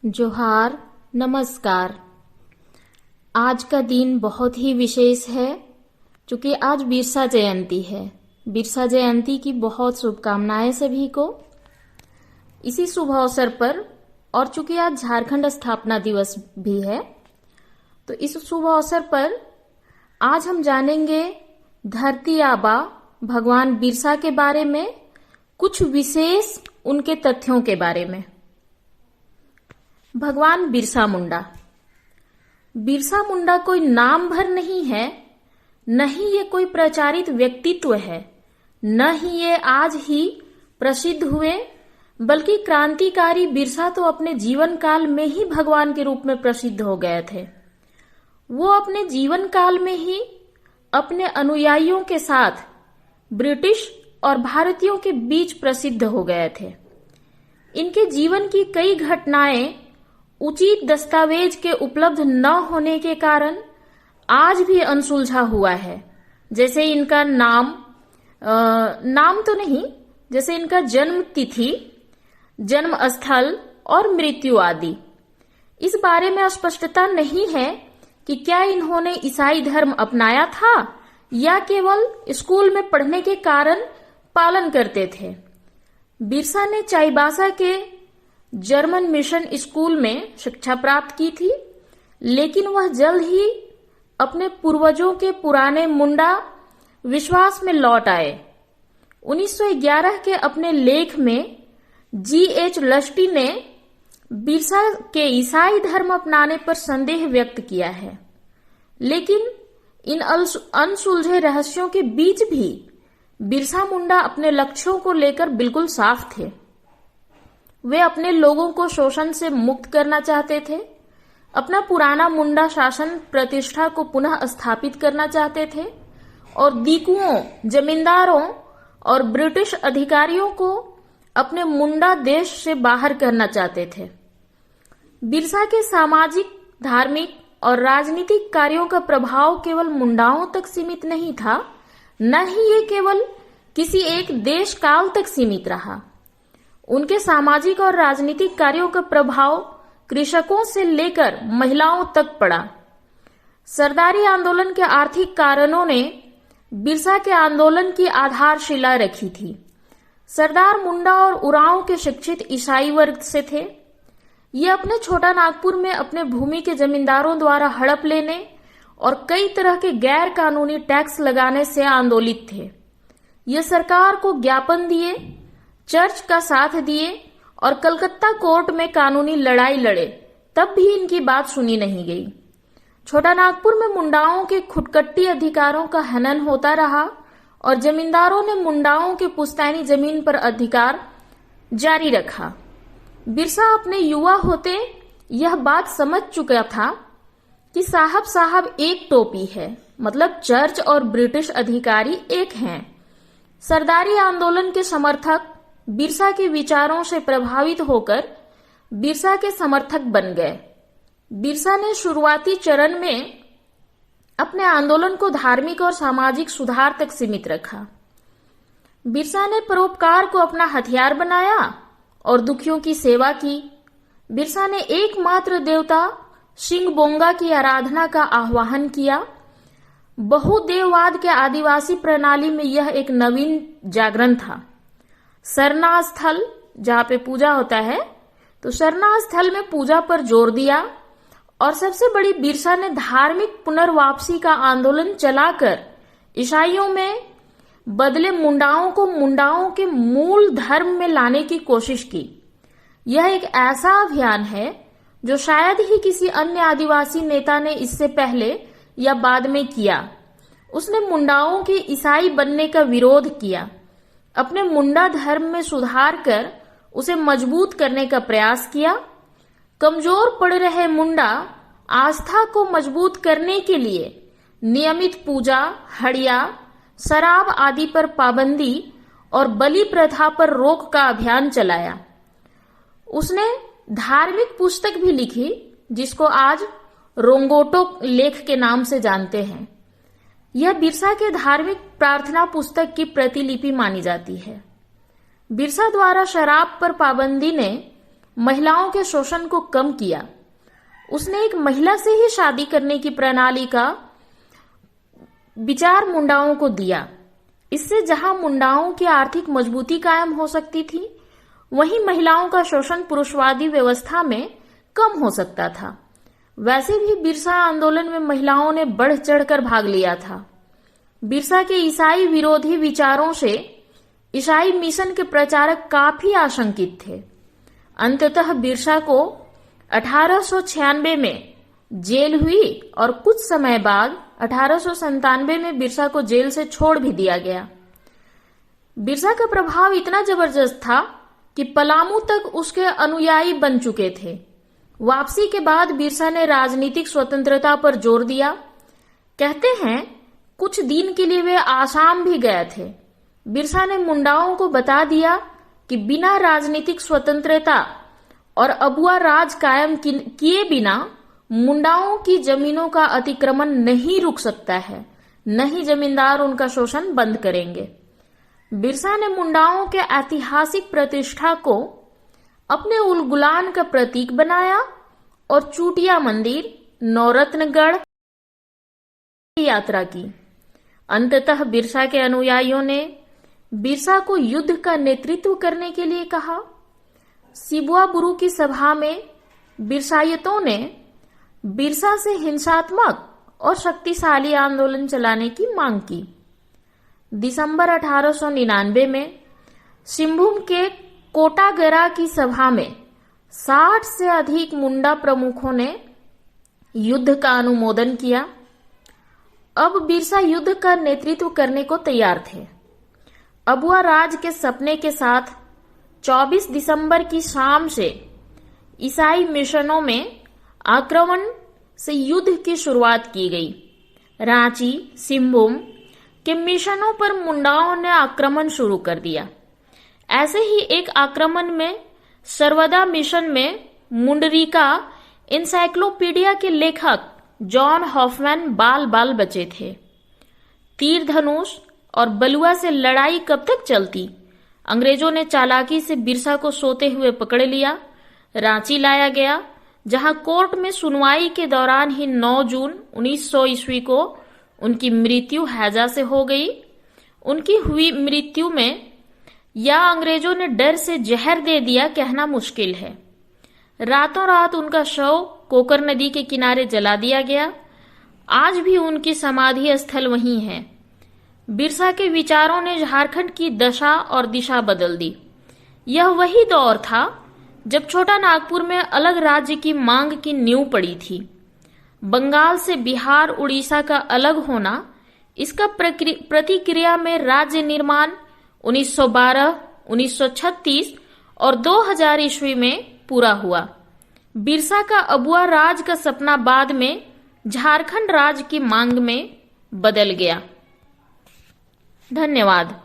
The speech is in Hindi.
जोहार, नमस्कार। आज का दिन बहुत ही विशेष है क्योंकि आज बिरसा जयंती है। बिरसा जयंती की बहुत शुभकामनाएं सभी को। इसी शुभ अवसर पर और चूंकि आज झारखंड स्थापना दिवस भी है, तो इस शुभ अवसर पर आज हम जानेंगे धरती आबा भगवान बिरसा के बारे में, कुछ विशेष उनके तथ्यों के बारे में। भगवान बिरसा मुंडा। बिरसा मुंडा कोई नाम भर नहीं है, न ही ये कोई प्रचारित व्यक्तित्व है, न ही ये आज ही प्रसिद्ध हुए, बल्कि क्रांतिकारी बिरसा तो अपने जीवन काल में ही भगवान के रूप में प्रसिद्ध हो गए थे। वो अपने जीवन काल में ही अपने अनुयायियों के साथ ब्रिटिश और भारतीयों के बीच प्रसिद्ध हो गए थे। इनके जीवन की कई घटनाएं उचित दस्तावेज के उपलब्ध न होने के कारण आज भी अनसुलझा हुआ है। जैसे इनका नाम तो नहीं, जैसे इनका जन्म तिथि, जन्म स्थल और मृत्यु आदि। इस बारे में स्पष्टता नहीं है कि क्या इन्होंने ईसाई धर्म अपनाया था या केवल स्कूल में पढ़ने के कारण पालन करते थे। बिरसा ने चाईबासा के जर्मन मिशन स्कूल में शिक्षा प्राप्त की थी, लेकिन वह जल्द ही अपने पूर्वजों के पुराने मुंडा विश्वास में लौट आए। 1911 के अपने लेख में G.H. लस्टी ने बिरसा के ईसाई धर्म अपनाने पर संदेह व्यक्त किया है, लेकिन इन अनसुलझे रहस्यों के बीच भी बिरसा मुंडा अपने लक्ष्यों को लेकर बिल्कुल साफ थे। वे अपने लोगों को शोषण से मुक्त करना चाहते थे, अपना पुराना मुंडा शासन प्रतिष्ठा को पुनः स्थापित करना चाहते थे और दीकुओं, जमींदारों और ब्रिटिश अधिकारियों को अपने मुंडा देश से बाहर करना चाहते थे। बिरसा के सामाजिक, धार्मिक और राजनीतिक कार्यों का प्रभाव केवल मुंडाओं तक सीमित नहीं था, न ही ये केवल किसी एक देश काल तक सीमित रहा। उनके सामाजिक और राजनीतिक कार्यों का प्रभाव कृषकों से लेकर महिलाओं तक पड़ा। सरदारी आंदोलन के आर्थिक कारणों ने बिरसा के आंदोलन की आधारशिला रखी थी। सरदार मुंडा और उरांव के शिक्षित ईसाई वर्ग से थे। ये अपने छोटा नागपुर में अपने भूमि के जमींदारों द्वारा हड़प लेने और कई तरह के गैर कानूनी टैक्स लगाने से आंदोलित थे। ये सरकार को ज्ञापन दिए, चर्च का साथ दिए और कलकत्ता कोर्ट में कानूनी लड़ाई लड़े, तब भी इनकी बात सुनी नहीं गई। छोटा नागपुर में मुंडाओं के खुटकट्टी अधिकारों का हनन होता रहा और जमींदारों ने मुंडाओं के पुश्तैनी जमीन पर अधिकार जारी रखा। बिरसा अपने युवा होते यह बात समझ चुका था कि साहब एक टोपी है, मतलब चर्च और ब्रिटिश अधिकारी एक हैं। सरदारी आंदोलन के समर्थक बिरसा के विचारों से प्रभावित होकर बिरसा के समर्थक बन गए। बिरसा ने शुरुआती चरण में अपने आंदोलन को धार्मिक और सामाजिक सुधार तक सीमित रखा। बिरसा ने परोपकार को अपना हथियार बनाया और दुखियों की सेवा की। बिरसा ने एकमात्र देवता सिंगबोंगा की आराधना का आह्वान किया। बहुदेववाद के आदिवासी प्रणाली में यह एक नवीन जागरण था। सरना स्थल, जहाँ पे पूजा होता है, तो सरना स्थल में पूजा पर जोर दिया और सबसे बड़ी बिरसा ने धार्मिक पुनर्वापसी का आंदोलन चलाकर ईसाइयों में बदले मुंडाओं को मुंडाओं के मूल धर्म में लाने की कोशिश की। यह एक ऐसा अभियान है जो शायद ही किसी अन्य आदिवासी नेता ने इससे पहले या बाद में किया। उसने मुंडाओं के ईसाई बनने का विरोध किया, अपने मुंडा धर्म में सुधार कर उसे मजबूत करने का प्रयास किया। कमजोर पड़ रहे मुंडा आस्था को मजबूत करने के लिए नियमित पूजा, हड़िया, शराब आदि पर पाबंदी और बलि प्रथा पर रोक का अभियान चलाया। उसने धार्मिक पुस्तक भी लिखी जिसको आज रोंगोटो लेख के नाम से जानते हैं। यह बिरसा के धार्मिक प्रार्थना पुस्तक की प्रतिलिपि मानी जाती है। बिरसा द्वारा शराब पर पाबंदी ने महिलाओं के शोषण को कम किया। उसने एक महिला से ही शादी करने की प्रणाली का विचार मुंडाओं को दिया। इससे जहां मुंडाओं की आर्थिक मजबूती कायम हो सकती थी, वहीं महिलाओं का शोषण पुरुषवादी व्यवस्था में कम हो सकता था। वैसे भी बिरसा आंदोलन में महिलाओं ने बढ़ चढ़कर भाग लिया था। बिरसा के ईसाई विरोधी विचारों से ईसाई मिशन के प्रचारक काफी आशंकित थे। अंततः बिरसा को 1896 में जेल हुई और कुछ समय बाद 1897 में बिरसा को जेल से छोड़ भी दिया गया। बिरसा का प्रभाव इतना जबरदस्त था कि पलामू तक उसके अनुयायी बन चुके थे। वापसी के बाद बिरसा ने राजनीतिक स्वतंत्रता पर जोर दिया। कहते हैं कुछ दिन के लिए वे आसाम भी गए थे। बिरसा ने मुंडाओं को बता दिया कि बिना राजनीतिक स्वतंत्रता और अबुआ राज कायम किए बिना मुंडाओं की जमीनों का अतिक्रमण नहीं रुक सकता है, न ही जमींदार उनका शोषण बंद करेंगे। बिरसा ने मुंडाओं के ऐतिहासिक प्रतिष्ठा को अपने उलगुलान का प्रतीक बनाया और चूटिया मंदिर, नौरत्नगढ़ की यात्रा की। अंततः बिरसा के अनुयायियों ने बिरसा को युद्ध का नेतृत्व करने के लिए कहा। सिबुआबुरु की सभा में बिरसायतों ने बिरसा से हिंसात्मक और शक्तिशाली आंदोलन चलाने की मांग की। दिसंबर 1899 में सिंहभूम के कोटागरा की सभा में 60 से अधिक मुंडा प्रमुखों ने युद्ध का अनुमोदन किया। अब बिरसा युद्ध का नेतृत्व करने को तैयार थे। अबुआ राज के सपने के साथ 24 दिसंबर की शाम से ईसाई मिशनों में आक्रमण से युद्ध की शुरुआत की गई। रांची, सिंहभूम के मिशनों पर मुंडाओं ने आक्रमण शुरू कर दिया। ऐसे ही एक आक्रमण में सर्वदा मिशन में मुंडरिका इंसाइक्लोपीडिया के लेखक जॉन हॉफमैन बाल बाल बचे थे। तीर धनुष और बलुआ से लड़ाई कब तक चलती? अंग्रेजों ने चालाकी से बिरसा को सोते हुए पकड़ लिया। रांची लाया गया, जहां कोर्ट में सुनवाई के दौरान ही 9 जून 1900 ईस्वी को उनकी मृत्यु हैजा से हो गई। उनकी हुई मृत्यु में या अंग्रेजों ने डर से जहर दे दिया कहना मुश्किल है। रातों रात उनका शव कोकर नदी के किनारे जला दिया गया। आज भी उनकी समाधि स्थल वहीं है। बिरसा के विचारों ने झारखंड की दशा और दिशा बदल दी। यह वही दौर था जब छोटा नागपुर में अलग राज्य की मांग की नींव पड़ी थी। बंगाल से बिहार, उड़ीसा का अलग होना, इसका प्रतिक्रिया में राज्य निर्माण 1912, 1936 और 2000 ईस्वी में पूरा हुआ। बिरसा का अबुआ राज का सपना बाद में झारखंड राज्य की मांग में बदल गया। धन्यवाद।